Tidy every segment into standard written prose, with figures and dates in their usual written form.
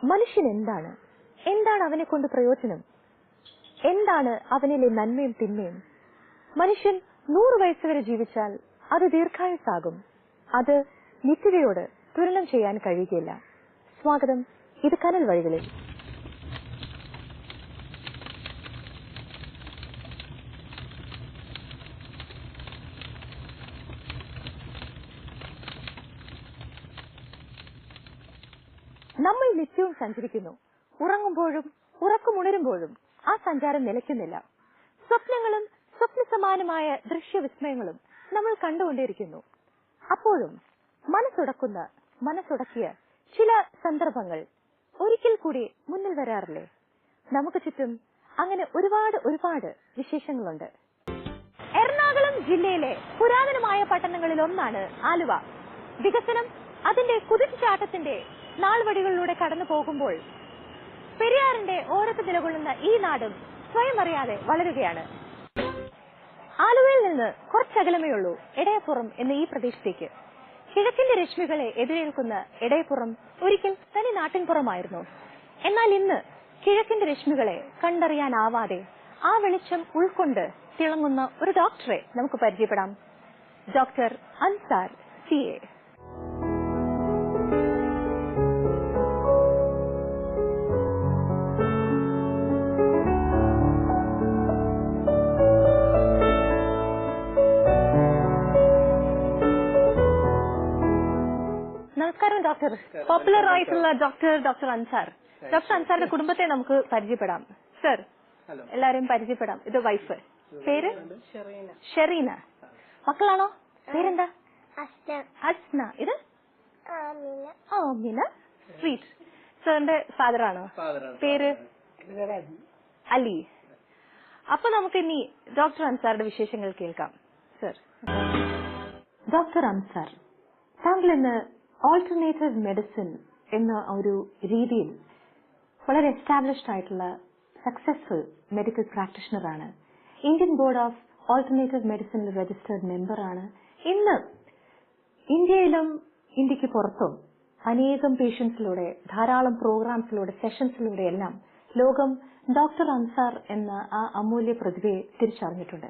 മനുഷ്യൻ എന്താണ്, എന്താണ് അവനെ കൊണ്ട് പ്രയോജനം, എന്താണ് അവനിലെ നന്മയും തിന്മയും? മനുഷ്യൻ 100 വയസ്സ് വരെ ജീവിച്ചാൽ അത് ദീർഘായുസ്സാകും. അത് നിത്യതയോട് തുലനം ചെയ്യാൻ കഴിയുകയില്ല. സ്വാഗതം, ഇത് കനൽ വഴികളിൽ. നമ്മൾ നിത്യവും സഞ്ചരിക്കുന്നു. ഉറങ്ങുമ്പോഴും ഉറക്കമുണരുമ്പോഴും ആ സഞ്ചാരം നിലയ്ക്കുന്നില്ല. സ്വപ്നങ്ങളും സ്വപ്നസമാനമായ ദൃശ്യവിസ്മയങ്ങളും നമ്മൾ കണ്ടുകൊണ്ടേയിരിക്കുന്നു. അപ്പോഴും മനസ്സുടക്കിയ ചില സന്ദർഭങ്ങൾ ഒരിക്കൽ കൂടി മുന്നിൽ വരാറില്ലേ? നമുക്ക് ചുറ്റും അങ്ങനെ ഒരുപാട് വിശേഷങ്ങളുണ്ട്. എറണാകുളം ജില്ലയിലെ പുരാതനമായ പട്ടണങ്ങളിൽ ഒന്നാണ് ആലുവ. വികസനം അതിന്റെ കുതിച്ചുചാട്ടത്തിന്റെ നാൾവഴികളിലൂടെ കടന്നു പോകുമ്പോൾ പെരിയാറിന്റെ ഓരത്ത് നിലകൊള്ളുന്ന ഈ നാടും സ്വയം അറിയാതെ വളരുകയാണ്. ആലുവയിൽ നിന്ന് കുറച്ചകലമേയുള്ളൂ എടയപ്പുറം എന്ന ഈ പ്രദേശത്തേക്ക്. കിഴക്കിന്റെ രശ്മികളെ എതിരേൽക്കുന്ന എടയപ്പുറം ഒരിക്കൽ തനി നാട്ടിൻപുറമായിരുന്നു. എന്നാൽ ഇന്ന് കിഴക്കിന്റെ രശ്മികളെ കണ്ടറിയാനാവാതെ ആ വെളിച്ചം ഉൾക്കൊണ്ട് തിളങ്ങുന്ന ഒരു ഡോക്ടറെ നമുക്ക് പരിചയപ്പെടാം. Doctor Ansar CA. നമസ്കാരം ഡോക്ടർ. പോപ്പുലർ ആയിട്ടുള്ള ഡോക്ടർ അൻസാർ. ഡോക്ടർ അൻസാറിന്റെ കുടുംബത്തെ നമുക്ക് പരിചയപ്പെടാം. സർ, എല്ലാരെയും പരിചയപ്പെടാം. ഇത് വൈഫ്, പേര് ഷെറീന. മക്കളാണോ? പേരെന്താ? അസ്ന. ഇത് ആമിന. സ്വീറ്റ്. സാറിന്റെ ഫാദറാണോ? പേര് അലി. അപ്പൊ നമുക്ക് ഇനി ഡോക്ടർ അൻസാറിന്റെ വിശേഷങ്ങൾ കേൾക്കാം. സർ, ഡോക്ടർ അൻസാർ, താങ്കൾ ഇന്ന് ഓൾട്ടർനേറ്റീവ് മെഡിസിൻ എന്ന ഒരു രീതിയിൽ വളരെ എസ്റ്റാബ്ലിഷ്ഡ് ആയിട്ടുള്ള സക്സസ്ഫുൾ മെഡിക്കൽ പ്രാക്ടീഷണറാണ്. ഇന്ത്യൻ ബോർഡ് ഓഫ് ഓൾട്ടർനേറ്റീവ് മെഡിസിനിൽ രജിസ്റ്റേർഡ് മെമ്പറാണ്. ഇന്ന് ഇന്ത്യയിലും ഇന്ത്യക്ക് പുറത്തും അനേകം പേഷ്യൻസിലൂടെ, ധാരാളം പ്രോഗ്രാംസിലൂടെ, സെഷൻസിലൂടെ എല്ലാം ലോകം ഡോക്ടർ അൻസാർ എന്ന ആ അമൂല്യ പ്രതിഭയെ തിരിച്ചറിഞ്ഞിട്ടുണ്ട്.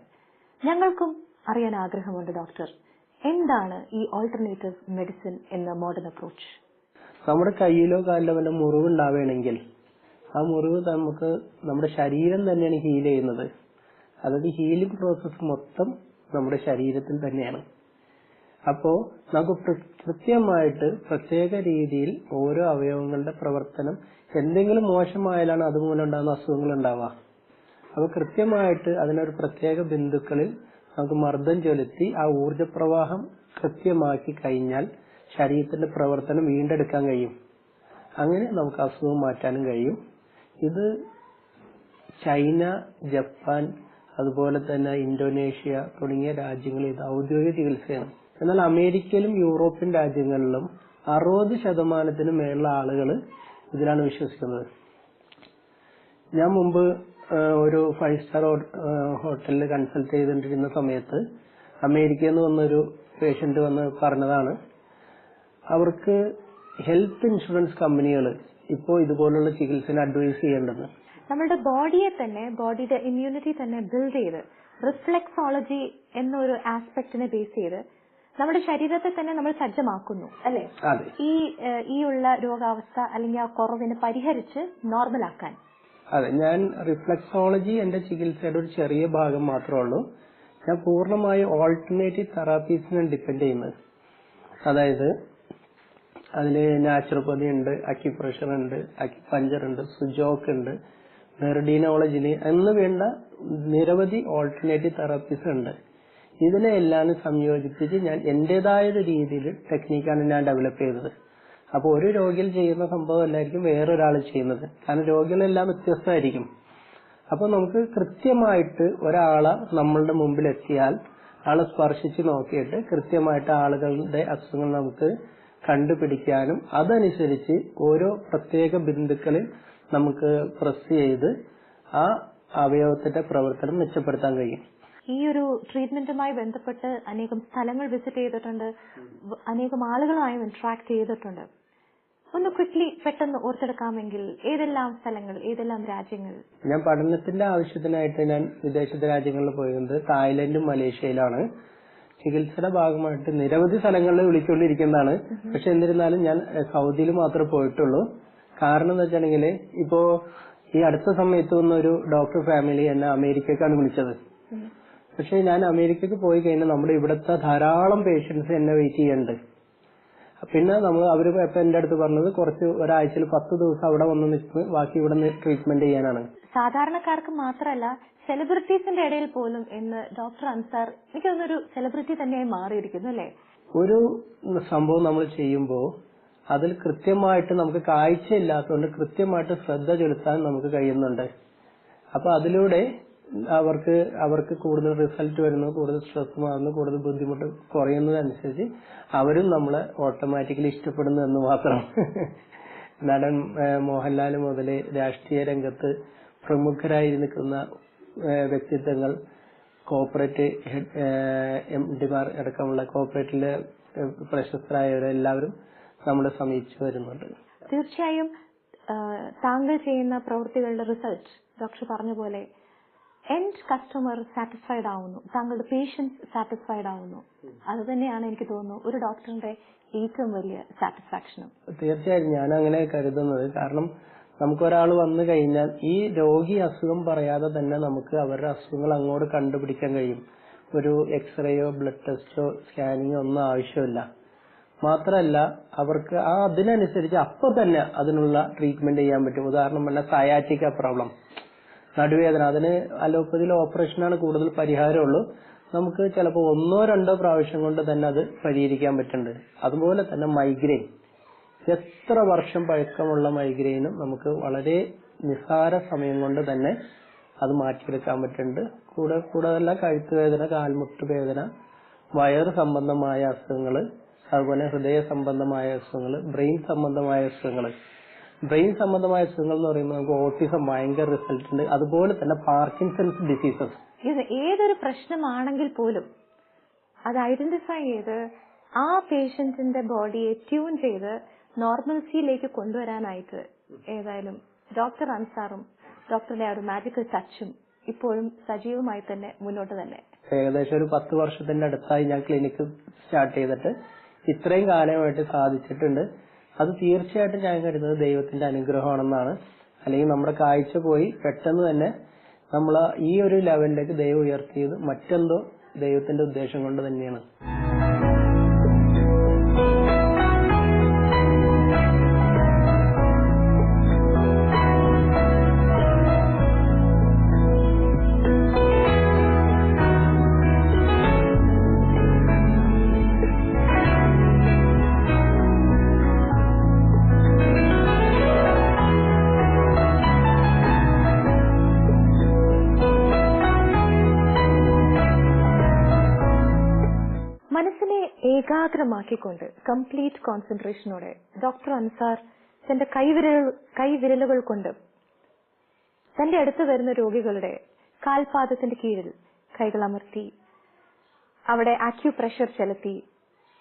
ഞങ്ങൾക്കും അറിയാൻ ആഗ്രഹമുണ്ട് ഡോക്ടർ, എന്താണ് ഈ ഓൾട്ടർനേറ്റീവ് മെഡിസിൻ എന്ന മോഡേൺ അപ്രോച്ച്? നമ്മുടെ കയ്യിലോ കാലിലോ വല്ല മുറിവ് ഉണ്ടാവുകയാണെങ്കിൽ ആ മുറിവ് നമുക്ക് നമ്മുടെ ശരീരം തന്നെയാണ് ഹീൽ ചെയ്യുന്നത്. അതായത് ഹീലിംഗ് പ്രോസസ്സ് മൊത്തം നമ്മുടെ ശരീരത്തിൽ തന്നെയാണ്. അപ്പോ നമുക്ക് കൃത്യമായിട്ട് പ്രത്യേക രീതിയിൽ ഓരോ അവയവങ്ങളുടെ പ്രവർത്തനം എന്തെങ്കിലും മോശമായാലാണ് അതുമൂലം ഉണ്ടാകുന്ന അസുഖങ്ങൾ ഉണ്ടാവുക. അപ്പൊ കൃത്യമായിട്ട് അതിനൊരു പ്രത്യേക ബിന്ദുക്കളിൽ നമുക്ക് മർദ്ദം ചെലുത്തി ആ ഊർജപ്രവാഹം കൃത്യമാക്കി കഴിഞ്ഞാൽ ശരീരത്തിന്റെ പ്രവർത്തനം വീണ്ടെടുക്കാൻ കഴിയും. അങ്ങനെ നമുക്ക് അസുഖം മാറ്റാനും കഴിയും. ഇത് ചൈന, ജപ്പാൻ, അതുപോലെ തന്നെ ഇന്തോനേഷ്യ തുടങ്ങിയ രാജ്യങ്ങളിൽ ഇത് ഔദ്യോഗിക ചികിത്സയാണ്. എന്നാൽ അമേരിക്കയിലും യൂറോപ്യൻ രാജ്യങ്ങളിലും 60% മേലുള്ള ആളുകൾ ഇതിലാണ് വിശ്വസിക്കുന്നത്. ഞാൻ മുമ്പ് ഒരു 5 സ്റ്റാർ ഹോട്ടലിൽ കൺസൾട്ട് ചെയ്തുകൊണ്ടിരുന്ന സമയത്ത് അമേരിക്കയിൽ നിന്ന് വന്നൊരു പേഷ്യന്റ് വന്ന് പറഞ്ഞതാണ്, അവർക്ക് ഹെൽത്ത് ഇൻഷുറൻസ് കമ്പനികൾ ഇപ്പോൾ ഇതുപോലുള്ള ചികിത്സ അഡ്വൈസ് ചെയ്യേണ്ടെന്ന്. നമ്മുടെ ബോഡിയെ തന്നെ, ബോഡിയുടെ ഇമ്മ്യൂണിറ്റി തന്നെ ബിൽഡ് ചെയ്ത് റിഫ്ലെക്സോളജി എന്നൊരു ആസ്പെക്ടിനെ ബേസ് ചെയ്ത് നമ്മുടെ ശരീരത്തെ തന്നെ നമ്മൾ സജ്ജമാക്കുന്നു അല്ലെ? ഈ ഉള്ള രോഗാവസ്ഥ അല്ലെങ്കിൽ ആ കുറവിനെ പരിഹരിച്ച് നോർമലാക്കാൻ. അതെ, ഞാൻ റിഫ്ലെക്സോളജി എന്റെ ചികിത്സയുടെ ഒരു ചെറിയ ഭാഗം മാത്രമേ ഉള്ളൂ. ഞാൻ പൂർണ്ണമായും ഓൾട്ടർനേറ്റീവ് തെറാപ്പീസിനാണ് ഡിപ്പെൻഡ് ചെയ്യുന്നത്. അതായത് അതില് നാച്ചുറോപ്പതി ഉണ്ട്, അക്യുപ്രഷർ ഉണ്ട്, അക്യുപഞ്ചർ ഉണ്ട്, സുജോക്ക് ഉണ്ട്, മെറിഡിനോളജി എന്ന് വേണ്ട നിരവധി ഓൾട്ടർനേറ്റീവ് തെറാപ്പീസ് ഉണ്ട്. ഇതിനെ എല്ലാം സംയോജിപ്പിച്ച് ഞാൻ എന്റേതായ രീതിയിൽ ടെക്നിക്കാണ് ഞാൻ ഡെവലപ്പ് ചെയ്തത്. അപ്പൊ ഒരു രോഗിയിൽ ചെയ്യുന്ന സംഭവം അല്ലായിരിക്കും വേറൊരാൾ ചെയ്യുന്നത്. കാരണം രോഗികളെല്ലാം വ്യത്യസ്തമായിരിക്കും. അപ്പൊ നമുക്ക് കൃത്യമായിട്ട് ഒരാളെ നമ്മളുടെ മുമ്പിൽ എത്തിയാൽ ആളെ സ്പർശിച്ച് നോക്കിയിട്ട് കൃത്യമായിട്ട് ആളുകളുടെ അസുഖങ്ങൾ നമുക്ക് കണ്ടുപിടിക്കാനും അതനുസരിച്ച് ഓരോ പ്രത്യേക ബിന്ദുക്കളിൽ നമുക്ക് പ്രസ് ചെയ്ത് ആ അവയവത്തിന്റെ പ്രവർത്തനം മെച്ചപ്പെടുത്താൻ കഴിയും. ഈ ഒരു ട്രീറ്റ്മെന്റുമായി ബന്ധപ്പെട്ട് അനേകം സ്ഥലങ്ങൾ വിസിറ്റ് ചെയ്തിട്ടുണ്ട്, അനേകം ആളുകളുമായും ഇന്ററാക്ട് ചെയ്തിട്ടുണ്ട്. ഒന്ന് ക്വിക്ലി പെട്ടെന്ന് ഓർത്തെടുക്കാമെങ്കിൽ ഏതെല്ലാം സ്ഥലങ്ങൾ, ഏതെല്ലാം രാജ്യങ്ങൾ? ഞാൻ പഠനത്തിന്റെ ആവശ്യത്തിനായിട്ട് ഞാൻ വിദേശ രാജ്യങ്ങളിൽ പോയത് തായ്ലൻഡും മലേഷ്യയിലാണ്. ചികിത്സയുടെ ഭാഗമായിട്ട് നിരവധി സ്ഥലങ്ങളിൽ വിളിച്ചുകൊണ്ടിരിക്കുന്നതാണ്. പക്ഷെ എന്നിരുന്നാലും ഞാൻ സൗദിയിൽ മാത്രമേ പോയിട്ടുള്ളൂ. കാരണം എന്താ വെച്ചിട്ടുണ്ടെങ്കിൽ ഇപ്പോ ഈ അടുത്ത സമയത്ത് വന്ന ഒരു ഡോക്ടർ ഫാമിലി എന്നെ അമേരിക്കക്കാണ് വിളിച്ചത്. പക്ഷെ ഞാൻ അമേരിക്കക്ക് പോയി കഴിഞ്ഞാൽ നമ്മുടെ ഇവിടുത്തെ ധാരാളം പേഷ്യൻസ് എന്നെ വെയിറ്റ് ചെയ്യുന്നുണ്ട്. പിന്നെ അവര് ഇപ്പൊ എന്റെ അടുത്ത് പറഞ്ഞത് ഒരാഴ്ചയിൽ 10 ദിവസം അവിടെ വന്ന് നിൽക്ക്, ബാക്കി ഇവിടെ ട്രീറ്റ്മെന്റ് ചെയ്യാനാണ്. സാധാരണക്കാർക്ക് മാത്രമല്ല, സെലിബ്രിറ്റീസിന്റെ ഇടയിൽ പോലും ഇന്ന് ഡോക്ടർ അൻസാർ എനിക്ക് തോന്നുന്നൊരു സെലിബ്രിറ്റി തന്നെയായി മാറിയിരിക്കുന്നു അല്ലേ? ഒരു സംഭവം നമ്മൾ ചെയ്യുമ്പോൾ അതിൽ കൃത്യമായിട്ട് നമുക്ക് കാഴ്ചയില്ലാത്തതുകൊണ്ട് കൃത്യമായിട്ട് ശ്രദ്ധ ചെലുത്താൻ നമുക്ക് കഴിയുന്നുണ്ട്. അപ്പൊ അതിലൂടെ അവർക്ക് കൂടുതൽ റിസൾട്ട് വരുന്നു, കൂടുതൽ സ്ട്രെസ് മാറുന്നു, കൂടുതൽ ബുദ്ധിമുട്ട് കുറയുന്നതനുസരിച്ച് അവരും നമ്മളെ ഓട്ടോമാറ്റിക്കലി ഇഷ്ടപ്പെടുന്നു എന്ന് മാത്രം. നടൻ മോഹൻലാൽ മുതൽ രാഷ്ട്രീയ രംഗത്ത് പ്രമുഖരായി നിൽക്കുന്ന വ്യക്തിത്വങ്ങൾ, കോർപ്പറേറ്റ് എംഡിമാർ അടക്കമുള്ള കോർപ്പറേറ്റിലെ പ്രശസ്തരായവരെല്ലാവരും നമ്മളെ സമീപിച്ചു വരുന്നുണ്ട്. തീർച്ചയായും താങ്കൾ ചെയ്യുന്ന പ്രവൃത്തികളുടെ റിസൾട്ട് ഡോക്ടർ പറഞ്ഞ പോലെ എൻഡ് കസ്റ്റമർ സാറ്റിസ്ഫൈഡ് ആവുന്നു, താങ്കളുടെ പേഷ്യൻസ് സാറ്റിസ്ഫൈഡ് ആവുന്നു. അത് തന്നെയാണ് എനിക്ക് തോന്നുന്നു ഒരു ഡോക്ടറിന്റെ ഏറ്റവും വലിയ സാറ്റിസ്ഫാക്ഷനും. തീർച്ചയായും ഞാൻ അങ്ങനെ കരുതുന്നത്. കാരണം നമുക്കൊരാൾ വന്നു കഴിഞ്ഞാൽ ഈ രോഗി അസുഖം പറയാതെ തന്നെ നമുക്ക് അവരുടെ അസുഖങ്ങൾ അങ്ങോട്ട് കണ്ടുപിടിക്കാൻ കഴിയും. ഒരു എക്സ്റേയോ ബ്ലഡ് ടെസ്റ്റോ സ്കാനിങ്ങോ ഒന്നും ആവശ്യമില്ല. മാത്രമല്ല അവർക്ക് അതിനനുസരിച്ച് അപ്പൊ തന്നെ അതിനുള്ള ട്രീറ്റ്മെന്റ് ചെയ്യാൻ പറ്റും. ഉദാഹരണം പറഞ്ഞാൽ സയാറ്റിക്ക പ്രോബ്ലം, നടുവേദന, അതിന് അലോപ്പതിയിൽ ഓപ്പറേഷനാണ് കൂടുതൽ പരിഹാരമുള്ളൂ. നമുക്ക് ചിലപ്പോൾ 1-2 പ്രാവശ്യം കൊണ്ട് തന്നെ അത് പരിഹരിക്കാൻ പറ്റുന്നുണ്ട്. അതുപോലെ തന്നെ മൈഗ്രെയിൻ, എത്ര വർഷം പഴക്കമുള്ള മൈഗ്രെയിനും നമുക്ക് വളരെ നിസ്സാര സമയം കൊണ്ട് തന്നെ അത് മാറ്റിയെടുക്കാൻ പറ്റുന്നുണ്ട്. കൂടാതെ കഴുത്തുവേദന, കാൽമുട്ട് വേദന, വയറ് സംബന്ധമായ അസുഖങ്ങൾ, അതുപോലെ ഹൃദയ സംബന്ധമായ അസുഖങ്ങൾ, ബ്രെയിൻ സംബന്ധമായ അസുഖങ്ങൾ. ബ്രെയിൻ സംബന്ധമായ അസുഖങ്ങൾ എന്ന് പറയുമ്പോൾ നമുക്ക് ഓട്ടിസം ഭയങ്കര റിസൾട്ട് ഉണ്ട്. അതുപോലെ തന്നെ പാർക്കിൻസൺസ് ഡിസീസസ്. ഏതൊരു പ്രശ്നമാണെങ്കിൽ പോലും അത് ഐഡന്റിഫൈ ചെയ്ത് ആ പേഷ്യന്റിന്റെ ബോഡിയെ ട്യൂൺ ചെയ്ത് നോർമൽസിയിലേക്ക് കൊണ്ടുവരാനായിട്ട് ഏതായാലും ഡോക്ടർ അൻസാറും ഡോക്ടറുടെ ആ ഒരു മാജിക്കൽ ടച്ചും ഇപ്പോഴും സജീവമായി തന്നെ മുന്നോട്ട് തന്നെ. ഏകദേശം ഒരു 10 വർഷത്തിന്റെ അടുത്തായി ഞാൻ ക്ലിനിക്ക് സ്റ്റാർട്ട് ചെയ്തിട്ട് ഇത്രയും കാലമായിട്ട് സാധിച്ചിട്ടുണ്ട്. അത് തീർച്ചയായിട്ടും ഞാൻ കരുതുന്നത് ദൈവത്തിന്റെ അനുഗ്രഹമാണെന്നാണ്. അല്ലെങ്കിൽ നമ്മുടെ കാഴ്ച പോയി പെട്ടെന്ന് തന്നെ നമ്മൾ ഈ ഒരു ലെവലിലേക്ക് ദൈവം ഉയർത്തിയത് മറ്റെന്തോ ദൈവത്തിന്റെ ഉദ്ദേശം കൊണ്ട് തന്നെയാണ്. ഏകാഗ്രമാക്കിക്കൊണ്ട് കംപ്ലീറ്റ് കോൺസെൻട്രേഷനോടെ ഡോക്ടർ അൻസാർ തന്റെ കൈവിരലുകൾ കൊണ്ട് തന്റെ അടുത്ത് വരുന്ന രോഗികളുടെ കാൽപാദത്തിന്റെ കീഴിൽ കൈകൾ അമർത്തി അവിടെ ആക്യുപ്രഷർ ചെലുത്തി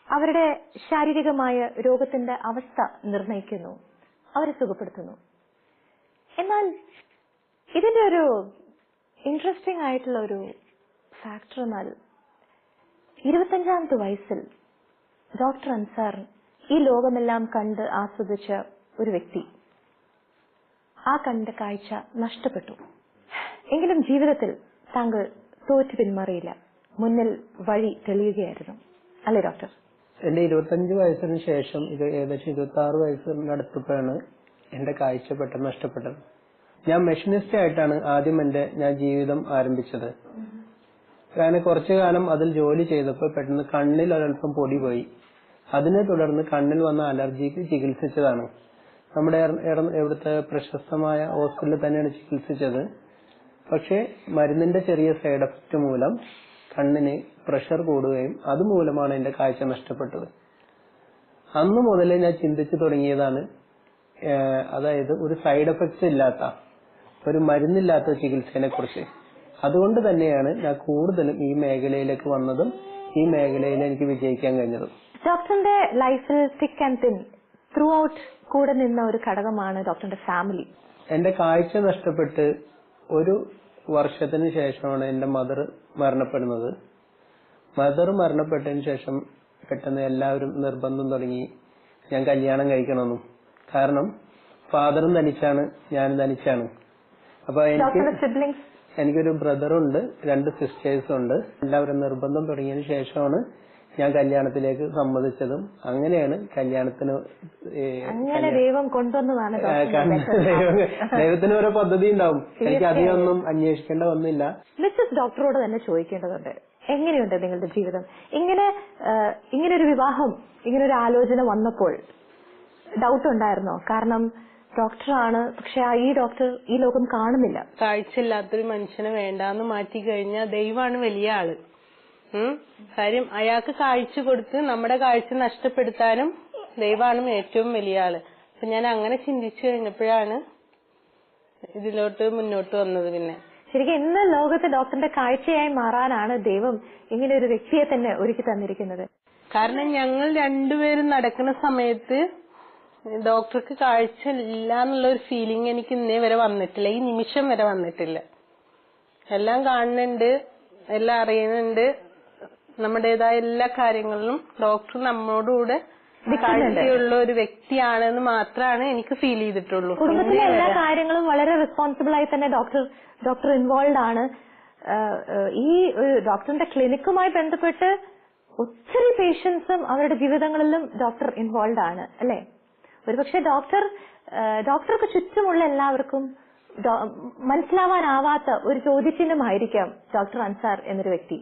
അവരുടെ ശാരീരികമായ രോഗത്തിന്റെ അവസ്ഥ നിർണയിക്കുന്നു, അവരെ സുഖപ്പെടുത്തുന്നു. എന്നാൽ ഇതിന്റെ ഒരു ഇൻട്രസ്റ്റിംഗ് ആയിട്ടുള്ള ഒരു ഫാക്ടർ എന്നാൽ 25ാമത്തെ വയസ്സിൽ ഡോക്ടർ അൻസാർ ഈ ലോകമെല്ലാം കണ്ട് ആസ്വദിച്ച ഒരു വ്യക്തി ആ കണ്ട കാഴ്ച നഷ്ടപ്പെട്ടു. എങ്കിലും ജീവിതത്തിൽ താങ്കൾ തോറ്റു പിന്മാറിയില്ല, മുന്നിൽ വഴി തെളിയുകയായിരുന്നു അല്ലേ ഡോക്ടർ? എന്റെ 25 വയസ്സിന് ശേഷം ഇത് ഏകദേശം 26 വയസ്സിനടുത്തപ്പോഴാണ് എന്റെ കാഴ്ച പെട്ടെന്ന് നഷ്ടപ്പെട്ടത്. ഞാൻ മെഷീനിസ്റ്റ് ആയിട്ടാണ് ആദ്യം ഞാൻ ജീവിതം ആരംഭിച്ചത്. കാരണം കുറച്ചു കാലം അതിൽ ജോലി ചെയ്തപ്പോൾ പെട്ടെന്ന് കണ്ണിൽ ഒരൽപ്പം പൊടി പോയി. അതിനെ തുടർന്ന് കണ്ണിൽ വന്ന അലർജിക്ക് ചികിത്സിച്ചതാണ്. നമ്മുടെ ഇവിടുത്തെ പ്രശസ്തമായ ഹോസ്പിറ്റലിൽ തന്നെയാണ് ചികിത്സിച്ചത്. പക്ഷെ മരുന്നിന്റെ ചെറിയ സൈഡ് എഫക്ട് മൂലം കണ്ണിന് പ്രഷർ കൂടുകയും അതുമൂലമാണ് എന്റെ കാഴ്ച നഷ്ടപ്പെട്ടത്. അന്നു മുതലേ ഞാൻ ചിന്തിച്ചു തുടങ്ങിയതാണ്, അതായത് ഒരു സൈഡ് എഫക്ട്സ് ഇല്ലാത്ത, ഒരു മരുന്നില്ലാത്ത ചികിത്സയെ കുറിച്ച്. അതുകൊണ്ട് തന്നെയാണ് ഞാൻ കൂടുതലും ഈ മേഖലയിലേക്ക് വന്നതും ഈ മേഖലയിൽ എനിക്ക് വിജയിക്കാൻ കഴിഞ്ഞതും. ഡോക്ടറിന്റെ ലൈഫിൽ thick and thin through out കൂടെ നിന്ന ഒരു ഘടകമാണ് ഡോക്ടറിന്റെ ഫാമിലി. എന്റെ കാഴ്ച നഷ്ടപ്പെട്ട് 1 വർഷത്തിന് ശേഷമാണ് എന്റെ മദർ മരണപ്പെടുന്നത്. മദർ മരണപ്പെട്ടതിന് ശേഷം പെട്ടെന്ന് എല്ലാവരും നിർബന്ധം തുടങ്ങി ഞാൻ കല്യാണം കഴിക്കണമെന്നും. കാരണം ഫാദറും തനിച്ചാണ്, ഞാനും തനിച്ചാണ്. അപ്പൊ എനിക്കൊരു ബ്രദറുണ്ട്, 2 സിസ്റ്റേഴ്സും ഉണ്ട്. എല്ലാവരും നിർബന്ധം തുടങ്ങിയതിന് ശേഷമാണ് ഞാൻ കല്യാണത്തിലേക്ക് സമ്മതിച്ചതും. അങ്ങനെയാണ് കല്യാണത്തിന് ദൈവത്തിന് ഓരോ പദ്ധതി ഉണ്ടാവും. എനിക്ക് അധികമൊന്നും അന്വേഷിക്കേണ്ട വന്നില്ല. മിസ്സസ് ഡോക്ടറോട് തന്നെ ചോദിക്കേണ്ടതുണ്ട്, എങ്ങനെയുണ്ട് നിങ്ങളുടെ ജീവിതം? ഇങ്ങനൊരു വിവാഹം, ഇങ്ങനൊരു ആലോചന വന്നപ്പോൾ ഡൗട്ട് ഉണ്ടായിരുന്നോ? കാരണം ഡോക്ടറാണ്, പക്ഷെ ഈ ഡോക്ടർ ഈ ലോകം കാണുന്നില്ല. കാഴ്ചയില്ലാത്തൊരു മനുഷ്യനെ വേണ്ടാന്ന് മാറ്റി കഴിഞ്ഞാൽ ദൈവമാണ് വലിയ ആള്. കാര്യം അയാൾക്ക് കാഴ്ച കൊടുത്ത് നമ്മുടെ കാഴ്ച നഷ്ടപ്പെടുത്താനും ദൈവമാണ് ഏറ്റവും വലിയ ആള്. അപ്പൊ ഞാൻ അങ്ങനെ ചിന്തിച്ചു കഴിഞ്ഞപ്പോഴാണ് ഇതിലോട്ട് മുന്നോട്ട് വന്നത്. പിന്നെ ശരിക്കും ഇന്ന് ലോകത്ത് ഡോക്ടറിന്റെ കാഴ്ചയായി മാറാനാണ് ദൈവം ഇങ്ങനെ ഒരു വ്യക്തിയെ തന്നെ ഒരുക്കി തന്നിരിക്കുന്നത്. കാരണം ഞങ്ങൾ രണ്ടുപേരും നടക്കുന്ന സമയത്ത് ഡോക്ടർക്ക് കാഴ്ച ഇല്ല എന്നുള്ള ഒരു ഫീലിംഗ് എനിക്ക് ഇന്നേ വരെ വന്നിട്ടില്ല, ഈ നിമിഷം വരെ വന്നിട്ടില്ല. എല്ലാം കാണുന്നുണ്ട്, എല്ലാം അറിയുന്നുണ്ട്, നമ്മുടേതായ എല്ലാ കാര്യങ്ങളിലും ഡോക്ടർ നമ്മളോടുകൂടെ കാഴ്ചയുള്ള ഒരു വ്യക്തിയാണെന്ന് മാത്രമാണ് എനിക്ക് ഫീൽ ചെയ്തിട്ടുള്ളൂ. കുടുംബത്തിലെ എല്ലാ കാര്യങ്ങളും വളരെ റെസ്പോൺസിബിൾ ആയി തന്നെ ഡോക്ടർ ഇൻവോൾവ് ആണ്. ഈ ഡോക്ടറിന്റെ ക്ലിനിക്കുമായി ബന്ധപ്പെട്ട് ഒത്തിരി പേഷ്യൻസും അവരുടെ ജീവിതങ്ങളിലും ഡോക്ടർ ഇൻവോൾവ് ആണ് അല്ലെ? ഒരുപക്ഷെ ഡോക്ടർക്ക് ചുറ്റുമുള്ള എല്ലാവർക്കും മനസ്സിലാവാനാവാത്ത ഒരു ചോദ്യചിഹ്നമായിരിക്കാം ഡോക്ടർ അൻസാർ എന്നൊരു വ്യക്തി.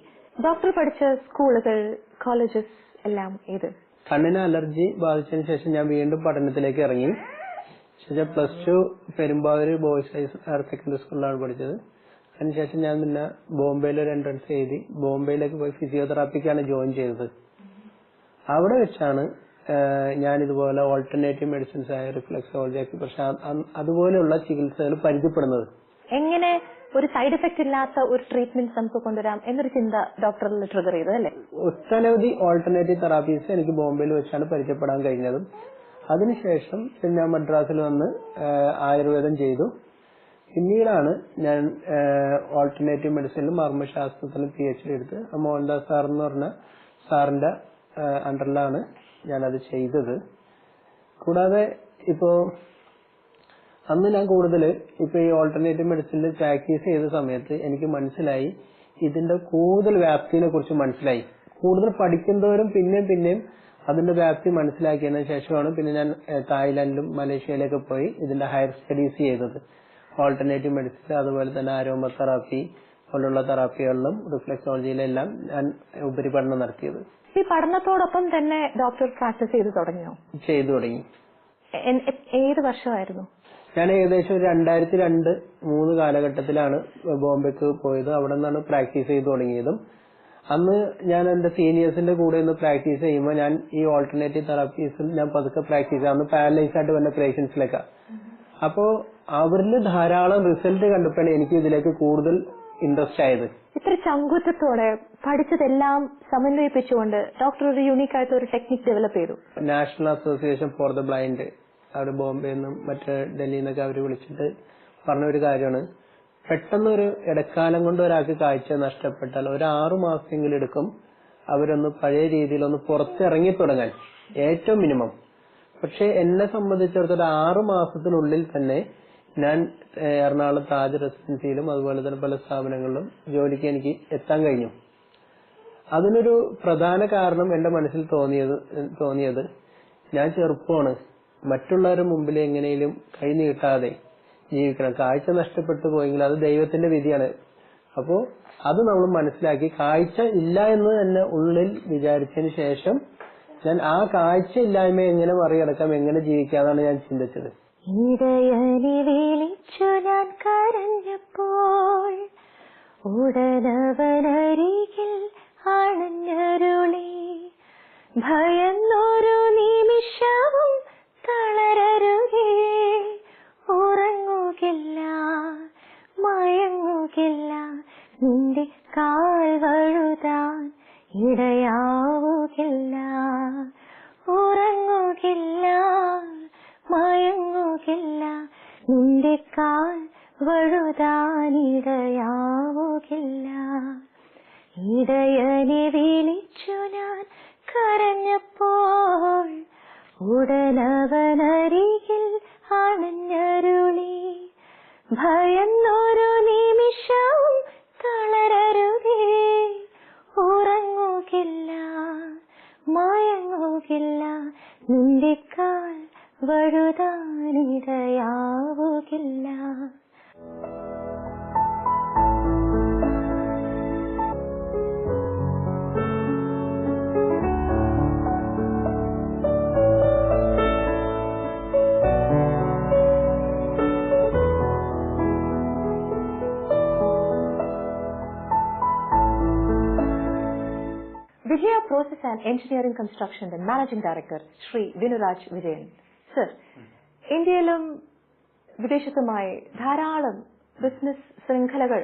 ഡോക്ടർ പഠിച്ച സ്കൂളുകൾ, കോളേജസ് എല്ലാം ഏത്? കണ്ണിന് അലർജി ബാധിച്ചതിന് ശേഷം ഞാൻ വീണ്ടും പഠനത്തിലേക്ക് ഇറങ്ങി. +2 പെരുമ്പാവൂർ ബോയ്സ് ഹയർ സെക്കൻഡറി സ്കൂളിലാണ് പഠിച്ചത്. അതിനുശേഷം ഞാൻ പിന്നെ ബോംബെയിൽ ഒരു എൻട്രൻസ് എഴുതി ബോംബെയിലേക്ക് പോയി ഫിസിയോതെറാപ്പിക്കാണ് ജോയിൻ ചെയ്തത്. അവിടെ വെച്ചാണ് ഞാൻ ഇതുപോലെ ഓൾട്ടർനേറ്റീവ് മെഡിസിൻസ് ആയ റിഫ്ലെക്സോളജി, പക്ഷെ അതുപോലെയുള്ള ചികിത്സകൾ പരിചയപ്പെടുന്നത്. എങ്ങനെ ഒരു സൈഡ് എഫക്ട് ഇല്ലാത്ത ഒരു ട്രീറ്റ്മെന്റ് നമുക്ക് കൊണ്ടുവരാം എന്നൊരു ചിന്ത ഡോക്ടറിൽ ട്രിഗർ ചെയ്തു അല്ലേ? ഒട്ടനവധി ഓൾട്ടർനേറ്റീവ് തെറാപ്പീസ് എനിക്ക് ബോംബെയിൽ വെച്ചാണ് പരിചയപ്പെടാൻ കഴിഞ്ഞതും. അതിനുശേഷം പിന്നെ മദ്രാസിൽ വന്ന് ആയുർവേദം ചെയ്തു. പിന്നീടാണ് ഞാൻ ഓൾട്ടർനേറ്റീവ് മെഡിസിനിലും മർമ്മശാസ്ത്രത്തിലും PhD എടുത്ത് മോഹൻദാസ് സാർ എന്ന് പറഞ്ഞ സാറിന്റെ അണ്ടറിലാണ് ഞാനത് ചെയ്തത്. കൂടാതെ ഇപ്പോ അന്ന് ഞാൻ കൂടുതൽ ഇപ്പൊ ഈ ഓൾട്ടർനേറ്റീവ് മെഡിസിനിൽ പ്രാക്ടീസ് ചെയ്ത സമയത്ത് എനിക്ക് മനസ്സിലായി, ഇതിന്റെ കൂടുതൽ വ്യാപ്തിനെ കുറിച്ച് മനസ്സിലായി. കൂടുതൽ പഠിക്കുന്നവരും പിന്നെയും അതിന്റെ വ്യാപ്തി മനസ്സിലാക്കിയതിനു ശേഷമാണ് പിന്നെ ഞാൻ തായ്ലാന്റിലും മലേഷ്യയിലൊക്കെ പോയി ഇതിന്റെ ഹയർ സ്റ്റഡീസ് ചെയ്തത്. ഓൾട്ടർനേറ്റീവ് മെഡിസിൻ, അതുപോലെ തന്നെ അരോമ തെറാപ്പി പോലുള്ള തെറാപ്പികളിലും റിഫ്ലെക്സോളജിയിലെല്ലാം ഞാൻ ഉപരിപഠനം നടത്തിയത്. ഈ പഠനത്തോടൊപ്പം തന്നെ ഡോക്ടർ പ്രാക്ടീസ് ചെയ്തു തുടങ്ങിയോ? ചെയ്തു തുടങ്ങി. ഏത് വർഷമായിരുന്നു? ഞാൻ ഏകദേശം ഒരു 2002-2003 കാലഘട്ടത്തിലാണ് ബോംബെക്ക് പോയത്. അവിടെ നിന്നാണ് പ്രാക്ടീസ് ചെയ്തു തുടങ്ങിയതും. അന്ന് ഞാൻ എന്റെ സീനിയേഴ്സിന്റെ കൂടെ ഒന്ന് പ്രാക്ടീസ് ചെയ്യുമ്പോൾ ഞാൻ ഈ ഓൾട്ടർനേറ്റീവ് തെറാപ്പീസിൽ ഞാൻ പതുക്കെ പ്രാക്ടീസ് ചെയ്യാം. അന്ന് പാരലൈസ് ആയിട്ട് വന്ന പേഷ്യൻസിലൊക്കെ. അപ്പോ അവരിൽ ധാരാളം റിസൾട്ട് കണ്ടപ്പോഴാണ് എനിക്ക് ഇതിലേക്ക് കൂടുതൽ ഇൻട്രസ്റ്റ് ആയത്. ഇത്ര ചങ്കൂറ്റത്തോടെ പഠിച്ചതെല്ലാം സമന്വയിപ്പിച്ചുകൊണ്ട് ഡോക്ടർ ഒരു യൂണീക്ക് ആയിട്ട് ഒരു ടെക്നിക് ഡെവലപ്പ് ചെയ്തു. National association for the blind അവിടെ ബോംബെയിൽ നിന്നും മറ്റേ ഡൽഹിയിൽ നിന്നൊക്കെ അവർ വിളിച്ചിട്ട് പറഞ്ഞ ഒരു കാര്യമാണ്, പെട്ടെന്നൊരു ഇടക്കാലം കൊണ്ട് ഒരാൾക്ക് കാഴ്ച നഷ്ടപ്പെട്ടാൽ ഒരു 6 മാസമെങ്കിലും എടുക്കും അവരൊന്ന് പഴയ രീതിയിലൊന്ന് പുറത്തിറങ്ങി തുടങ്ങാൻ, ഏറ്റവും മിനിമം. പക്ഷെ എന്നെ സംബന്ധിച്ചിടത്തോളം 6 മാസത്തിനുള്ളിൽ തന്നെ ഞാൻ എറണാകുളം താജ് റെസിഡൻസിയിലും അതുപോലെ തന്നെ പല സ്ഥാപനങ്ങളിലും ജോലിക്ക് എനിക്ക് എത്താൻ കഴിഞ്ഞു. അതിനൊരു പ്രധാന കാരണം എന്റെ മനസ്സിൽ തോന്നിയത് ഞാൻ ചെറുപ്പമാണ്, മറ്റുള്ളവരുടെ മുമ്പിൽ എങ്ങനെയും കൈ നീട്ടാതെ ജീവിക്കണം. കാഴ്ച നഷ്ടപ്പെട്ടു പോയെങ്കിൽ അത് ദൈവത്തിന്റെ വിധിയാണ്. അപ്പോ അത് നമ്മൾ മനസ്സിലാക്കി കാഴ്ച ഇല്ല എന്ന് തന്നെ ഉള്ളിൽ വിചാരിച്ചതിന് ശേഷം ഞാൻ ആ കാഴ്ച ഇല്ലായ്മ എങ്ങനെ മറികടക്കാം, എങ്ങനെ ജീവിക്കാന്നാണ് ഞാൻ ചിന്തിച്ചത്. ഇടയനെ വിളിച്ചു ഞാൻ കരഞ്ഞപ്പോൾ ഉടനവനരികിൽ അണഞ്ഞരുളി, ഭയന്നൊരു നിമിഷവും തളരരുതേ, ഉറങ്ങുകില്ല മയങ്ങുകില്ല, നിന്റെ കാൽ വഴുതാൻ ഇടയാവുകില്ല, ഉറങ്ങുകില്ല വഴുതാനിടയാവുകില്ല. ഇടയനെ വിളിച്ചു ഞാൻ കരഞ്ഞപ്പോൾ ഉടനവനരികിൽ അണഞ്ഞരുളി. ഭയന്നൊരു നിമിഷവും തളരരുതേ, ഉറങ്ങുകില്ല മയങ്ങുകില്ല, നിന്റെ കാൽ വഴുതാനിടയാവുകില്ല. വിജയ പ്രോസസ് ആൻഡ് എഞ്ചിനീയറിംഗ് കൺസ്ട്രക്ഷന്റെ managing director Shri Vinuraj Vijayan. Sir, ഇന്ത്യയിലും വിദേശത്തുമായി ധാരാളം ബിസിനസ് ശൃംഖലകൾ,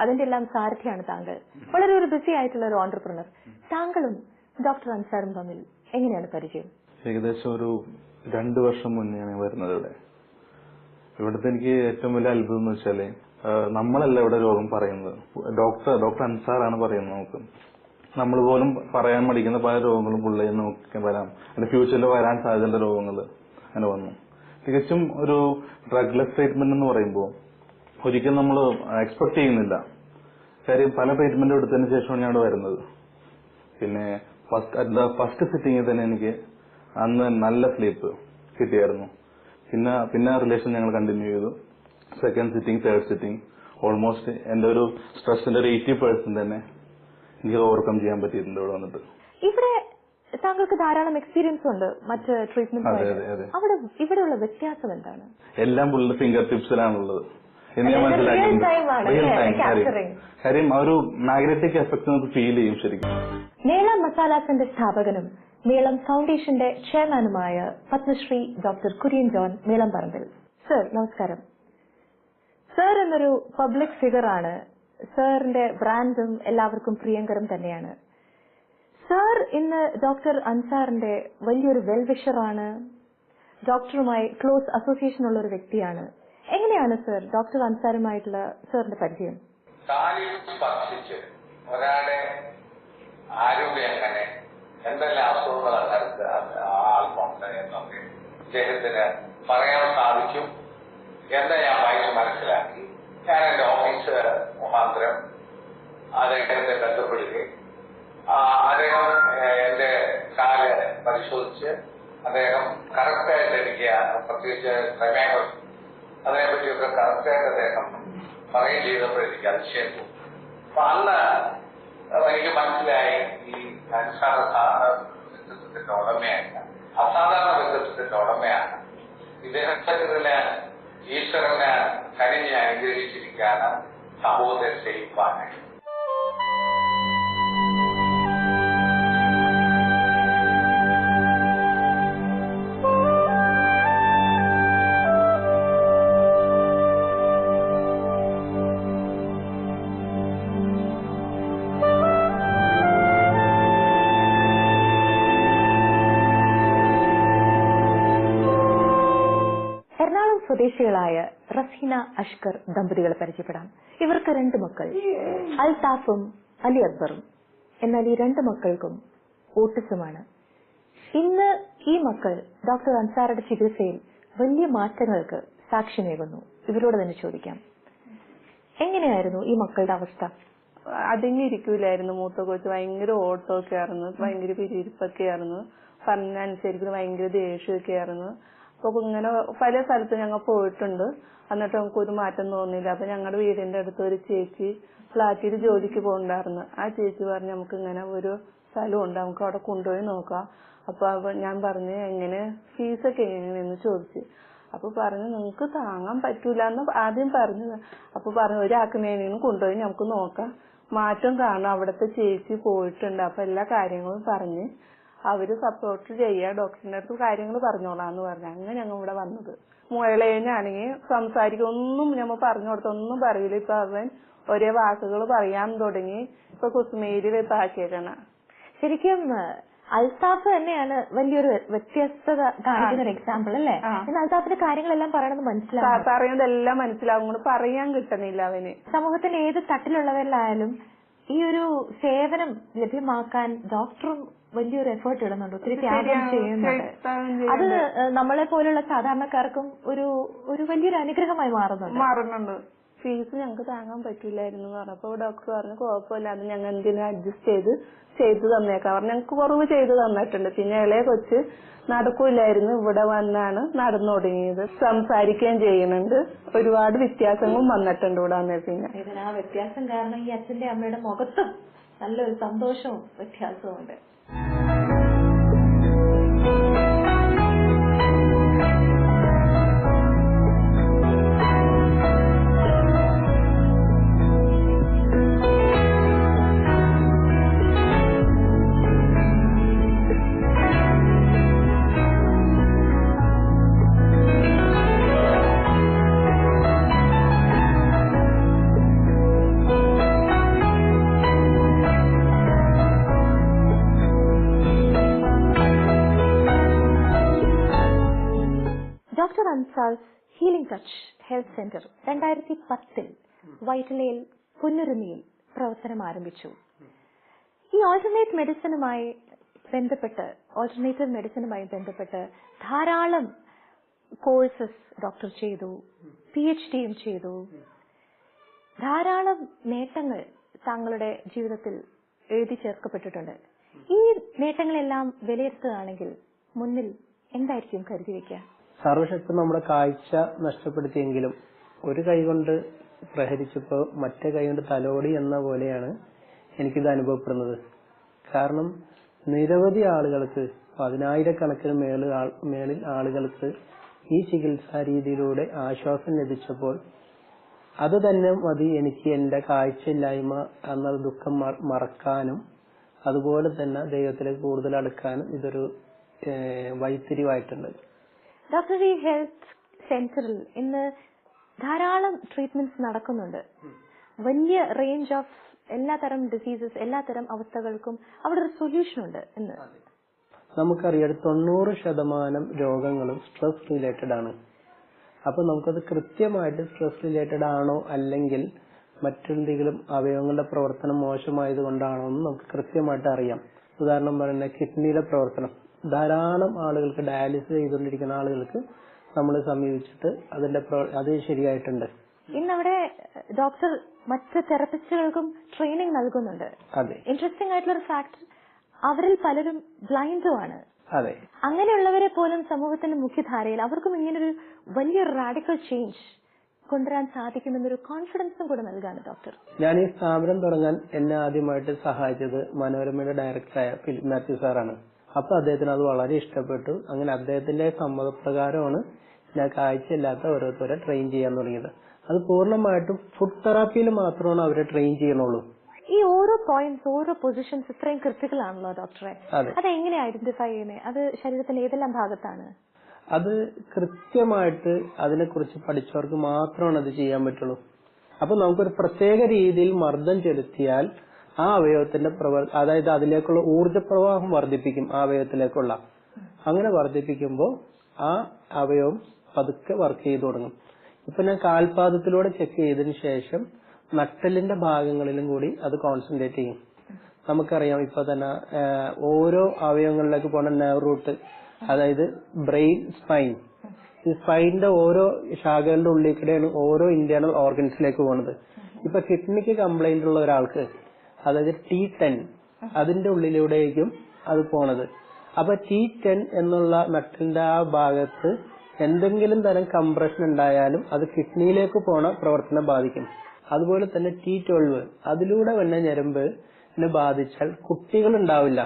അതിന്റെ എല്ലാം സാരഥിയാണ് താങ്കൾ. വളരെ ഒരു ബിസി ആയിട്ടുള്ള ഒരു ഓൺടർപ്രണർ. താങ്കളും ഡോക്ടർ അൻസാറും തമ്മിൽ എങ്ങനെയാണ് പരിചയം? ഏകദേശം ഒരു 2 വർഷം മുന്നെയാണ് വരുന്നത് ഇവിടെ. ഇവിടുത്തെ എനിക്ക് ഏറ്റവും വലിയ അത്ഭുതം എന്ന് വെച്ചാല് നമ്മളല്ല ഇവിടെ രോഗം പറയുന്നത്, ഡോക്ടർ അൻസാറാണ് പറയുന്നത്. നമുക്ക് നമ്മൾ പോലും പറയാൻ മടിക്കുന്ന പല രോഗങ്ങളും പുള്ളിയിൽ നമുക്ക് വരാം, അതിന്റെ ഫ്യൂച്ചറിൽ വരാൻ സാധ്യതയുള്ള രോഗങ്ങൾ അങ്ങനെ വന്നു. തികച്ചും ഒരു ഡ്രഗ്ലെസ് ട്രീറ്റ്മെന്റ് എന്ന് പറയുമ്പോൾ ഒരിക്കലും നമ്മൾ എക്സ്പെക്ട് ചെയ്യുന്നില്ല. കാര്യം പല ട്രീറ്റ്മെന്റ് എടുത്തതിന് ശേഷമാണ് ഞാൻ ഇവിടെ വരുന്നത്. പിന്നെ ഫസ്റ്റ് സിറ്റിങ്ങിൽ തന്നെ എനിക്ക് അന്ന് നല്ല സ്ലീപ്പ് കിട്ടിയായിരുന്നു. പിന്നെ റിലേഷൻ ഞങ്ങൾ കണ്ടിന്യൂ ചെയ്തു. Second sitting, third sitting, almost എന്റെ ഒരു സ്ട്രെസ്സിന്റെ ഒരു 80% തന്നെ എനിക്ക് ഓവർകം ചെയ്യാൻ പറ്റിയിട്ടുണ്ട് ഇവിടെ വന്നിട്ട്. ഇവിടെ താങ്കൾക്ക് ധാരാളം എക്സ്പീരിയൻസ് ഉണ്ട് മറ്റ് ട്രീറ്റ്മെന്റ്. അവിടെ ഇവിടെയുള്ള വ്യത്യാസം എന്താണ്? എല്ലാം പുള്ളിയുടെ ഫിംഗർ ടിപ്സിലാണുള്ളത് എന്ന് ഞാൻ മനസ്സിലാക്കിയിട്ടുണ്ട്. കാര്യം ആ ഒരു മാഗ്നറ്റിക് എഫക്ട് നമുക്ക് ഫീൽ ചെയ്യും ശരിക്കും. മേളം മസാലാസിന്റെ സ്ഥാപകനും മേളം ഫൗണ്ടേഷന്റെ ചെയർമാനുമായ പത്മശ്രീ ഡോക്ടർ കുര്യൻ ജോൺ മേളം പറമ്പിൽ. സർ, നമസ്കാരം. സർ എന്നൊരു പബ്ലിക് ഫിഗർ ആണ്. സാറിന്റെ ബ്രാൻഡും എല്ലാവർക്കും പ്രിയങ്കരം തന്നെയാണ്. സാർ ഇന്ന് ഡോക്ടർ അൻസാറിന്റെ വലിയൊരു വെൽവിഷറാണ്, ഡോക്ടറുമായി ക്ലോസ് അസോസിയേഷൻ ഉള്ള ഒരു വ്യക്തിയാണ്. എങ്ങനെയാണ് സർ ഡോക്ടർ അൻസാറുമായിട്ടുള്ള സാറിന്റെ പരിചയം? കാലിൽ സ്പർശിച്ച് ഒരാളെ ആരോഗ്യം എങ്ങനെ, എന്തെല്ലാം അസുഖങ്ങളാണ് ആൾക്കുണ്ട് എന്നൊക്കെ ഇദ്ദേഹത്തിന് പറയാൻ സാധിച്ചു എന്ന് ഞാൻ വായിച്ച് മനസ്സിലാക്കി. ഞാൻ എന്റെ ഓഫീസ് മുഖാന്തരം അദ്ദേഹത്തെ ബന്ധപ്പെടുകയും അദ്ദേഹം എന്റെ കാല് പരിശോധിച്ച് അദ്ദേഹം കറക്റ്റായിട്ട് എനിക്ക് പ്രത്യേകിച്ച് ക്രമേണ അതിനെപ്പറ്റിയൊക്കെ കറക്റ്റായിട്ട് അദ്ദേഹം പറയുകയും ചെയ്തപ്പോൾ എനിക്ക് അതിശയം തോന്നി. അപ്പൊ അന്ന് എനിക്ക് മനസ്സിലായി ഈ വ്യക്തിത്വത്തിന്റെ ഉടമയല്ല, അസാധാരണ വ്യക്തിത്വത്തിന്റെ ഉടമയാണ്. ഇദ്ദേഹത്തിന് ഈശ്വരനെ കനിഞ്ഞ് അനുഗ്രഹിച്ചിരിക്കാണ് സമൂഹത്തെ സേവിപ്പാനായി. സ്വദേശികളായ റസീന അഷ്കർ ദമ്പതികളെ പരിചയപ്പെടാം. ഇവർക്ക് 2 മക്കൾ, അൽതാഫും അലി അക്ബറും. എന്നാൽ ഈ 2 മക്കൾക്കും ഓട്ടിസമാണ്. ഇന്ന് ഈ മക്കൾ ഡോക്ടർ അൻസാറുടെ ചികിത്സയിൽ വലിയ മാറ്റങ്ങൾക്ക് സാക്ഷ്യമേകുന്നു. ഇവരോട് തന്നെ ചോദിക്കാം, എങ്ങനെയായിരുന്നു ഈ മക്കളുടെ അവസ്ഥ? അടങ്ങിയിരിക്കൂലായിരുന്നു. മൂത്ത കൊച്ച് ഭയങ്കര ഓട്ടമൊക്കെ ആയിരുന്നു, ഭയങ്കര പിരിയിരിപ്പൊക്കെ ആയിരുന്നു, പറഞ്ഞനുസരിച്ച് ഭയങ്കര ദേഷ്യമൊക്കെ ആയിരുന്നു. അപ്പൊ ഇങ്ങനെ പല സ്ഥലത്ത് ഞങ്ങൾ പോയിട്ടുണ്ട്, എന്നിട്ട് നമുക്ക് ഒരു മാറ്റം തോന്നിയില്ല. അപ്പൊ ഞങ്ങളുടെ വീടിന്റെ അടുത്ത് ഒരു ചേച്ചി ഫ്ലാറ്റിൽ ജോലിക്ക് പോകണ്ടായിരുന്നു. ആ ചേച്ചി പറഞ്ഞു നമുക്ക് ഇങ്ങനെ ഒരു സ്ഥലമുണ്ട്, നമുക്ക് അവിടെ കൊണ്ടുപോയി നോക്കാം. അപ്പൊ ഞാൻ പറഞ്ഞു എങ്ങനെ ഫീസൊക്കെ എങ്ങനെയെന്ന് ചോദിച്ചു. അപ്പൊ പറഞ്ഞു നിങ്ങൾക്ക് താങ്ങാൻ പറ്റൂല എന്ന് ആദ്യം പറഞ്ഞു. അപ്പൊ പറഞ്ഞു ഒരാൾക്കിനെയും കൊണ്ടുപോയി നമുക്ക് നോക്കാം, മാറ്റം കാണും. അവിടുത്തെ ചേച്ചി പോയിട്ടുണ്ട്, അപ്പൊ എല്ലാ കാര്യങ്ങളും പറഞ്ഞ് അവര് സപ്പോർട്ട് ചെയ്യാ, ഡോക്ടറിന്റെ അടുത്ത് കാര്യങ്ങൾ പറഞ്ഞോളാന്ന് പറഞ്ഞു. അങ്ങനെ ഞങ്ങൾ ഇവിടെ വന്നത്. മുളേനാണെങ്കിൽ സംസാരിക്കും, ഒന്നും ഞമ്മ പറഞ്ഞു കൊടുത്ത ഒന്നും പറയില്ല. ഇപ്പൊ അവൻ ഒരേ വാക്കുകൾ പറയാൻ തുടങ്ങി. ഇപ്പൊ കുസുമേരി വെപ്പാക്കിയേക്കണ. ശരിക്കും അൽത്താഫ് തന്നെയാണ് വലിയൊരു വ്യത്യസ്തത കാണിക്കുന്ന ഒരു എക്സാമ്പിൾ അല്ലേ? ഇന്ന് അൽത്താഫിന്റെ കാര്യങ്ങളെല്ലാം പറയണമെന്ന് മനസ്സിലാവും, പറയുന്നതെല്ലാം മനസ്സിലാവും, പറയാൻ കിട്ടുന്നില്ല അവന്. സമൂഹത്തിന്റെ ഏത് തട്ടിലുള്ളവരിലായാലും ഈ ഒരു സേവനം ലഭ്യമാക്കാൻ ഡോക്ടറും വലിയൊരു എഫേർട്ട് ഇടുന്നുണ്ട്, ഒത്തിരി ത്യാഗം ചെയ്യുന്നുണ്ട്. അത് നമ്മളെ പോലുള്ള സാധാരണക്കാർക്കും ഒരു വലിയൊരു അനുഗ്രഹമായി മാറുന്നുണ്ട്. ഫീസ് ഞങ്ങൾക്ക് താങ്ങാൻ പറ്റില്ലായിരുന്നു പറഞ്ഞപ്പോ ഡോക്ടർ പറഞ്ഞു കുഴപ്പമില്ല, അത് ഞങ്ങൾ എന്തിനും അഡ്ജസ്റ്റ് ചെയ്തു തന്നേക്കാം പറഞ്ഞു. ഞങ്ങൾക്ക് കുറവ് ചെയ്തു തന്നിട്ടുണ്ട്. പിന്നെ ഇളയ കൊച്ച് നടക്കൂലായിരുന്നു, ഇവിടെ വന്നാണ് നടന്നു തുടങ്ങിയത്, സംസാരിക്കുകയും ചെയ്യുന്നുണ്ട്. ഒരുപാട് വ്യത്യാസങ്ങളും വന്നിട്ടുണ്ട് ഇവിടെ വന്നേ. പിന്നെ ആ വ്യത്യാസം കാരണം ഈ അച്ഛന്റെ അമ്മയുടെ മുഖത്തും നല്ലൊരു സന്തോഷവും വ്യത്യാസവും ഉണ്ട്. Doctor Ansar's healing touch health centre 2010 വൈറ്റിലയിൽ പുന്നുരുന്നിയിൽ പ്രവർത്തനം ആരംഭിച്ചു. ഈ ഓൾട്ടർനേറ്റീവ് മെഡിസിനുമായി ബന്ധപ്പെട്ട് ധാരാളം കോഴ്സസ് ഡോക്ടർ ചെയ്തു, PhDയും ചെയ്തു. ധാരാളം നേട്ടങ്ങൾ താങ്കളുടെ ജീവിതത്തിൽ എഴുതി ചേർക്കപ്പെട്ടിട്ടുണ്ട്. ഈ നേട്ടങ്ങളെല്ലാം വിലയിരുത്തുകയാണെങ്കിൽ മുന്നിൽ എന്തായിരിക്കും കരുതി വയ്ക്കുക? സർവശക്തൻ നമ്മുടെ കാഴ്ച നഷ്ടപ്പെടുത്തിയെങ്കിലും ഒരു കൈ കൊണ്ട് പ്രഹരിച്ചപ്പോൾ മറ്റേ കൈ കൊണ്ട് തലോടി എന്ന പോലെയാണ് എനിക്കിത് അനുഭവപ്പെടുന്നത്. കാരണം നിരവധി ആളുകൾക്ക്, 10,000-കണക്കിന് മേളിൽ ആളുകൾക്ക് ഈ ചികിത്സാ രീതിയിലൂടെ ആശ്വാസം ലഭിച്ചപ്പോൾ അത് തന്നെ മതി എനിക്ക് എന്റെ കാഴ്ചയില്ലായ്മ എന്ന ദുഃഖം മറക്കാനും അതുപോലെ തന്നെ ദൈവത്തിലേക്ക് കൂടുതൽ അടുക്കാനും ഇതൊരു വഴിത്തിരിവായിട്ടുണ്ട്. ഡോക്ടർ, ഈ ഹെൽത്ത് സെന്ററിൽ ഇന്ന് ധാരാളം ട്രീറ്റ്മെന്റ്സ് നടക്കുന്നുണ്ട്. വലിയ റേഞ്ച് ഓഫ് എല്ലാത്തരം ഡിസീസസ്, എല്ലാത്തരം അവസ്ഥകൾക്കും അവിടെ ഒരു സൊല്യൂഷൻ ഉണ്ട് എന്ന് നമുക്കറിയാം. 90% രോഗങ്ങളും സ്ട്രെസ് റിലേറ്റഡ് ആണ്. അപ്പൊ നമുക്കത് കൃത്യമായിട്ട് സ്ട്രെസ് റിലേറ്റഡ് ആണോ അല്ലെങ്കിൽ മറ്റെന്തെങ്കിലും അവയവങ്ങളുടെ പ്രവർത്തനം മോശമായത് കൊണ്ടാണോ എന്ന് നമുക്ക് കൃത്യമായിട്ട് അറിയാം. ഉദാഹരണം പറയുന്നത് കിഡ്നിയുടെ പ്രവർത്തനം. ധാരാളം ആളുകൾക്ക് ഡയാലിസിസ് ചെയ്തുകൊണ്ടിരിക്കുന്ന ആളുകൾക്ക് നമ്മൾ സമീപിച്ചിട്ട് അത് ശരിയായിട്ടുണ്ട്. ഇന്നവിടെ ഡോക്ടർ മറ്റ് തെറപ്പിസ്റ്റുകൾക്കും ട്രെയിനിങ് നൽകുന്നുണ്ട്. അതെ. ഇൻട്രസ്റ്റിംഗ് ആയിട്ടുള്ള ഒരു ഫാക്ട്, അവരിൽ പലരും ബ്ലൈൻഡുമാണ്. അതെ. അങ്ങനെയുള്ളവരെ പോലും സമൂഹത്തിന്റെ മുഖ്യധാരയിൽ അവർക്കും ഇങ്ങനൊരു വലിയൊരു റാഡിക്കൽ ചേഞ്ച് കൊണ്ടുവരാൻ സാധിക്കുമെന്നൊരു കോൺഫിഡൻസും കൂടെ നൽകാണ് ഡോക്ടർ. ഞാൻ ഈ സ്ഥാപനം തുടങ്ങാൻ എന്നെ ആദ്യമായിട്ട് സഹായിച്ചത് മനോരമയുടെ ഡയറക്ടറായ ഫിലിപ്പ് മാത്യു സാറാണ്. അപ്പൊ അദ്ദേഹത്തിന് അത് വളരെ ഇഷ്ടപ്പെട്ടു. അങ്ങനെ അദ്ദേഹത്തിന്റെ സമ്മതപ്രകാരമാണ് ഞാൻ കാഴ്ചയില്ലാത്ത ഓരോരുത്തരെ ട്രെയിൻ ചെയ്യാൻ തുടങ്ങിയത്. അത് പൂർണ്ണമായിട്ടും ഫുഡ് തെറാപ്പിയിൽ മാത്രമാണ് അവരെ ട്രെയിൻ ചെയ്യണുള്ളൂ. ഈ ഓരോ പോയിന്റ്സ്, ഓരോ പൊസിഷൻസ് ഇത്രയും ക്രിട്ടിക്കൽ ആണല്ലോ ഡോക്ടറെ. അതെങ്ങനെ ഐഡന്റിഫൈ ചെയ്യുന്നത്? അത് ശരീരത്തിന്റെ ഏതെല്ലാം ഭാഗത്താണ്? അത് കൃത്യമായിട്ട് അതിനെക്കുറിച്ച് പഠിച്ചവർക്ക് മാത്രമാണ് അത് ചെയ്യാൻ പറ്റുള്ളൂ. അപ്പൊ നമുക്കൊരു പ്രത്യേക രീതിയിൽ മർദ്ദം ചെലുത്തിയാൽ ആ അവയവത്തിന്റെ അതായത് അതിലേക്കുള്ള ഊർജ്ജപ്രവാഹം വർദ്ധിപ്പിക്കും. ആ അവയവത്തിലേക്കുള്ള അങ്ങനെ വർദ്ധിപ്പിക്കുമ്പോൾ ആ അവയവം പതുക്കെ വർക്ക് ചെയ്തു തുടങ്ങും. ഇപ്പൊ ഞാൻ കാൽപാദത്തിലൂടെ ചെക്ക് ചെയ്തതിനു ശേഷം നട്ടലിന്റെ ഭാഗങ്ങളിലും കൂടി അത് കോൺസെൻട്രേറ്റ് ചെയ്യും. നമുക്കറിയാം ഇപ്പൊ തന്നെ ഓരോ അവയവങ്ങളിലേക്ക് പോണ നെർവ് റൂട്ട്, അതായത് ബ്രെയിൻ, സ്പൈൻ, ഈ സ്പൈനിന്റെ ഓരോ ശാഖകളുടെ ഉള്ളിൽ കൂടെയാണ് ഓരോ ഇന്റേണൽ ഓർഗൻസിലേക്ക് പോകുന്നത്. ഇപ്പൊ കിഡ്നിക്ക് കംപ്ലൈന്റ് ഉള്ള ഒരാൾക്ക് അതായത് T10 അതിന്റെ ഉള്ളിലൂടെയായിരിക്കും അത് പോണത്. അപ്പൊ T10 എന്നുള്ള നട്ടിന്റെ ആ ഭാഗത്ത് എന്തെങ്കിലും തരം കംപ്രഷൻ ഉണ്ടായാലും അത് കിഡ്നിയിലേക്ക് പോണ പ്രവർത്തനം ബാധിക്കും. അതുപോലെ തന്നെ T12 അതിലൂടെ വന്ന ഞരമ്പിനെ ബാധിച്ചാൽ കുട്ടികൾ ഉണ്ടാവില്ല.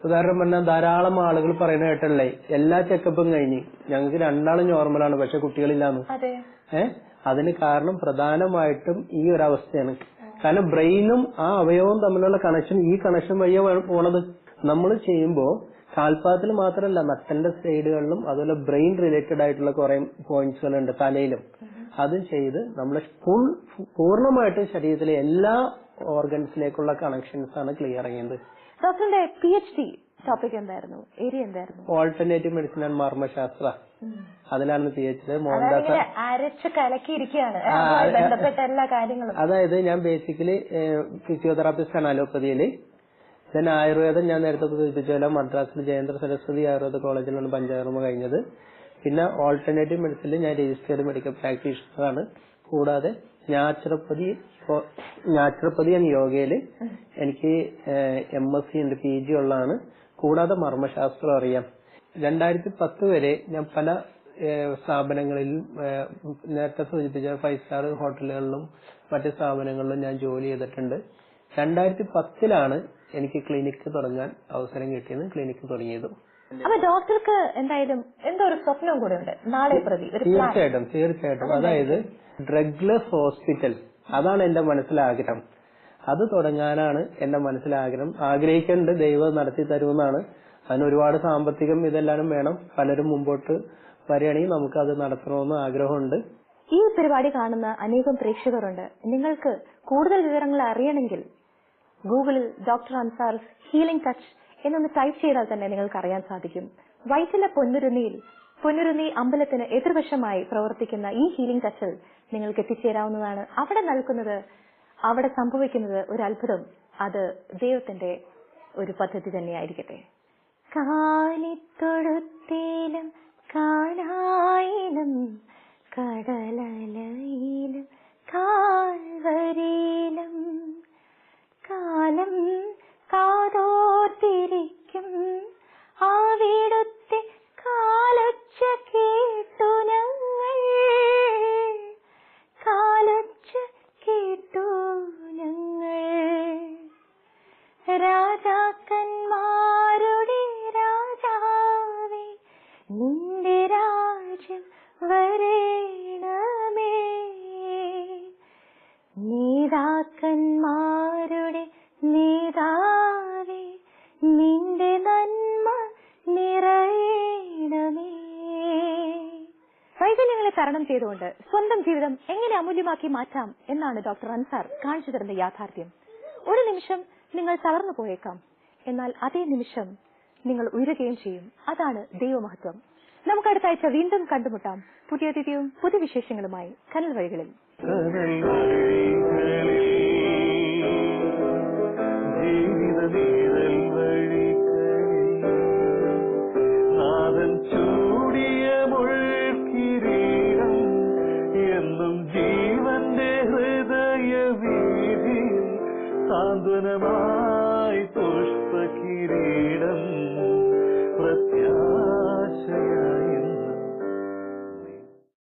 ഉദാഹരണം പറഞ്ഞാൽ ധാരാളം ആളുകൾ പറയുന്ന കേട്ടല്ലേ, എല്ലാ ചെക്കപ്പും കഴിഞ്ഞ് ഞങ്ങൾക്ക് 2 നോർമലാണ് പക്ഷെ കുട്ടികളില്ലാന്ന്. അതിന് കാരണം പ്രധാനമായിട്ടും ഈ ഒരു അവസ്ഥയാണ്. കാരണം ബ്രെയിനും ആ അവയവവും തമ്മിലുള്ള കണക്ഷൻ ഈ കണക്ഷൻ വഴിയാണ് പോണത്. നമ്മൾ ചെയ്യുമ്പോൾ കാൽപാദത്തിൽ മാത്രമല്ല നട്ടലിന്റെ സൈഡുകളിലും അതുപോലെ ബ്രെയിൻ റിലേറ്റഡ് ആയിട്ടുള്ള കുറെ പോയിന്റ്സുകളുണ്ട് തലയിലും. അതും ചെയ്ത് നമ്മൾ പൂർണ്ണമായിട്ടും ശരീരത്തിലെ എല്ലാ ഓർഗൻസിലേക്കുള്ള കണക്ഷൻസ് ആണ് ക്ലിയർ ചെയ്യുന്നത്. ഡോക്ടറിന്റെ PhD ടോപ്പിക് എന്തായിരുന്നു, ഏരിയ എന്തായിരുന്നു? ഓൾട്ടർനേറ്റീവ് മെഡിസിൻ ആൻഡ് മർമ്മശാസ്ത്ര. അതിലാണ് PhD. മോഹൻദാസ് അരച്ച് കലക്കിയിരിക്കുകയാണ് ബന്ധപ്പെട്ട എല്ലാ കാര്യങ്ങളും. അതായത് ഞാൻ ബേസിക്കലി ഫിസിയോതെറാപ്പിസ്റ്റ് ആണ് അലോപ്പതിയില്. ദെൻ ആയുർവേദം ഞാൻ നേരത്തെ സൂചിപ്പിച്ചല്ലോ മദ്രാസിൽ ജയേന്ദ്ര സരസ്വതി ആയുർവേദ കോളേജിലാണ് പഞ്ചകർമ്മ കഴിഞ്ഞത്. പിന്നെ ഓൾട്ടർനേറ്റീവ് മെഡിസിനിൽ ഞാൻ രജിസ്റ്റേർഡ് മെഡിക്കൽ പ്രാക്ടീഷണറാണ്. കൂടാതെ നാച്ചുറോപ്പതി ആൻഡ് യോഗയില് എനിക്ക് MSc ഉണ്ട്, PG ഉള്ളതാണ്. കൂടാതെ മർമ്മശാസ്ത്രം അറിയാം. 2010 വരെ ഞാൻ പല സ്ഥാപനങ്ങളിലും നേരത്തെ സൂചിപ്പിച്ച 5 സ്റ്റാർ ഹോട്ടലുകളിലും മറ്റ് സ്ഥാപനങ്ങളിലും ഞാൻ ജോലി ചെയ്തിട്ടുണ്ട്. 2010 എനിക്ക് ക്ലിനിക്ക് തുടങ്ങാൻ അവസരം കിട്ടിയത്, ക്ലിനിക്ക് തുടങ്ങിയതും. അപ്പൊ ഡോക്ടർക്ക് എന്തായാലും എന്തോ ഒരു സ്വപ്നം കൂടെ ഉണ്ട് നാളെ പ്രതി? തീർച്ചയായിട്ടും. അതായത് ഡ്രഗ്ലെസ് ഹോസ്പിറ്റൽ, അതാണ് എന്റെ മനസ്സിലാഗ്രഹം. അത് തുടങ്ങാനാണ് എന്റെ മനസ്സിലാഗ്രഹം. ആഗ്രഹിക്കേണ്ടത് ദൈവം നടത്തി തരുമെന്നാണ്. അതിന് ഒരുപാട് സാമ്പത്തികം ഇതെല്ലാം വേണം. പലരും മുമ്പോട്ട് വരികയാണെങ്കിൽ നമുക്ക് അത് നടത്തണമെന്ന് ആഗ്രഹമുണ്ട്. ഈ പരിപാടി കാണുന്ന അനേകം പ്രേക്ഷകരുണ്ട്. നിങ്ങൾക്ക് കൂടുതൽ വിവരങ്ങൾ അറിയണമെങ്കിൽ ഗൂഗിളിൽ ഡോക്ടർ അൻസാർ ഹീലിംഗ് ടച്ച് എന്നൊന്ന് ടൈപ്പ് ചെയ്താൽ തന്നെ നിങ്ങൾക്ക് അറിയാൻ സാധിക്കും. വൈറ്റില പൊന്നുരുന്നി അമ്പലത്തിന് എതിർവശമായി പ്രവർത്തിക്കുന്ന ഈ ഹീലിംഗ് ടച്ചിൽ നിങ്ങൾക്ക് എത്തിച്ചേരാവുന്നതാണ്. അവിടെ സംഭവിക്കുന്നത് ഒരു അത്ഭുതം. അത് ദൈവത്തിന്റെ ഒരു പദ്ധതി തന്നെയായിരിക്കട്ടെ. കാലിത്തൊഴുത്തിലും കാനായിലും കടലയിലും കാൽവരിയിലും കാലം കാതോർത്തിരിക്കും അവിടുത്തെ കാലൊച്ച കേട്ടു ഞങ്ങൾ, കാലൊച്ച കേട്ടു ഞങ്ങൾ. രാജാക്കന്മാരുടെ രാജാവേ നിന്റെ രാജ്യം വരേണമേ, നേതാക്കന്മാരുടെ നേതാവേ നിന്റെ നന്മ നിറയണമേ. വൈകല്യങ്ങളെ തരണം ചെയ്തുകൊണ്ട് സ്വന്തം ജീവിതം എങ്ങനെ അമൂല്യമാക്കി മാറ്റാം എന്നാണ് ഡോക്ടർ അൻസാർ കാണിച്ചു തരുന്ന യാഥാർത്ഥ്യം. ഒരു നിമിഷം നിങ്ങൾ തളർന്നു പോയേക്കാം, എന്നാൽ അതേ നിമിഷം നിങ്ങൾ ഉയരുകയും ചെയ്യും. അതാണ് ദൈവമഹത്വം. നമുക്ക് അടുത്ത ആഴ്ച വീണ്ടും കണ്ടുമുട്ടാം പുതിയ അതിഥിയും പുതിയ വിശേഷങ്ങളുമായി കനൽ വഴികളിൽ. ജീവന്റെ ഹൃദയ വീതിയിൽ സാന്ത്വനമാ